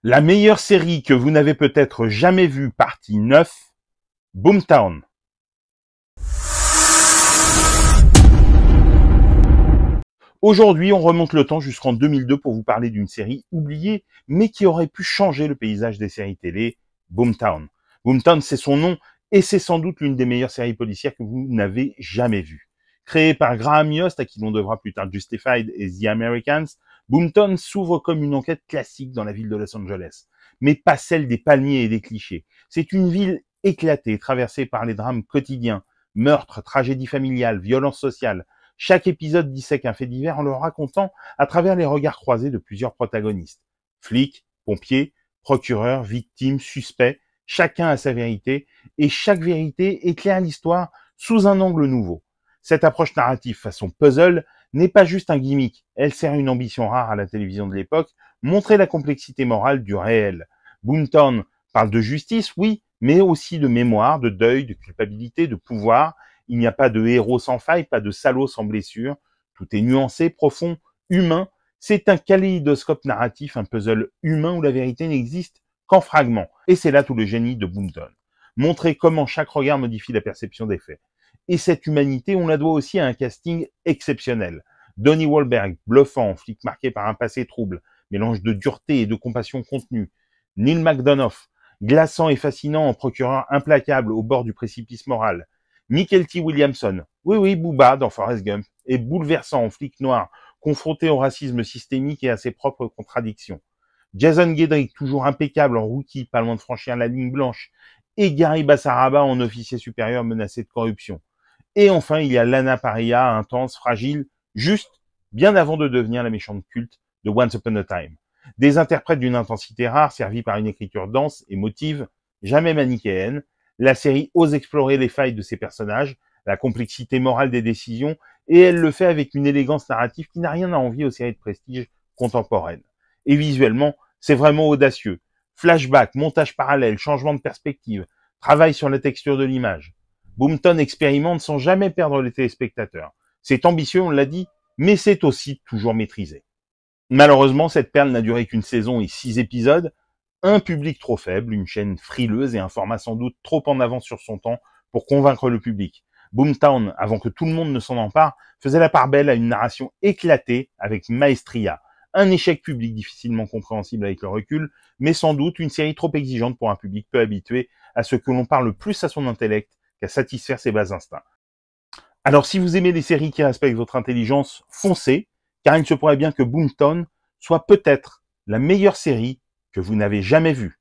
La meilleure série que vous n'avez peut-être jamais vue, partie 9, Boomtown. Aujourd'hui, on remonte le temps jusqu'en 2002 pour vous parler d'une série oubliée, mais qui aurait pu changer le paysage des séries télé, Boomtown. Boomtown, c'est son nom, et c'est sans doute l'une des meilleures séries policières que vous n'avez jamais vues. Créée par Graham Yost, à qui l'on devra plus tard Justified et The Americans, Boomtown s'ouvre comme une enquête classique dans la ville de Los Angeles, mais pas celle des palmiers et des clichés. C'est une ville éclatée, traversée par les drames quotidiens, meurtres, tragédies familiales, violences sociales. Chaque épisode dissèque un fait divers en le racontant à travers les regards croisés de plusieurs protagonistes. Flics, pompiers, procureurs, victimes, suspects, chacun a sa vérité, et chaque vérité éclaire l'histoire sous un angle nouveau. Cette approche narrative façon puzzle n'est pas juste un gimmick, elle sert une ambition rare à la télévision de l'époque, montrer la complexité morale du réel. Boomtown parle de justice, oui, mais aussi de mémoire, de deuil, de culpabilité, de pouvoir. Il n'y a pas de héros sans faille, pas de salaud sans blessure. Tout est nuancé, profond, humain. C'est un kaléidoscope narratif, un puzzle humain où la vérité n'existe qu'en fragments. Et c'est là tout le génie de Boomtown. Montrer comment chaque regard modifie la perception des faits. Et cette humanité, on la doit aussi à un casting exceptionnel. Donnie Wahlberg, bluffant, flic marqué par un passé trouble, mélange de dureté et de compassion contenue. Neil McDonough, glaçant et fascinant en procureur implacable au bord du précipice moral. Mykelti T. Williamson, oui, Booba dans Forrest Gump, est bouleversant en flic noir, confronté au racisme systémique et à ses propres contradictions. Jason Gedrick, toujours impeccable en rookie, pas loin de franchir la ligne blanche, et Gary Bassaraba en officier supérieur menacé de corruption. Et enfin, il y a Lana Parrilla, intense, fragile, juste, bien avant de devenir la méchante culte de Once Upon a Time. Des interprètes d'une intensité rare, servis par une écriture dense, émotive, jamais manichéenne. La série ose explorer les failles de ses personnages, la complexité morale des décisions, et elle le fait avec une élégance narrative qui n'a rien à envier aux séries de prestige contemporaines. Et visuellement, c'est vraiment audacieux. Flashback, montage parallèle, changement de perspective, travail sur la texture de l'image. Boomtown expérimente sans jamais perdre les téléspectateurs. C'est ambitieux, on l'a dit, mais c'est aussi toujours maîtrisé. Malheureusement, cette perle n'a duré qu'une saison et 6 épisodes, un public trop faible, une chaîne frileuse et un format sans doute trop en avance sur son temps pour convaincre le public. Boomtown, avant que tout le monde ne s'en empare, faisait la part belle à une narration éclatée avec maestria. Un échec public difficilement compréhensible avec le recul, mais sans doute une série trop exigeante pour un public peu habitué à ce que l'on parle plus à son intellect qu'à satisfaire ses bas instincts. Alors si vous aimez les séries qui respectent votre intelligence, foncez, car il se pourrait bien que Boomtown soit peut-être la meilleure série que vous n'avez jamais vue.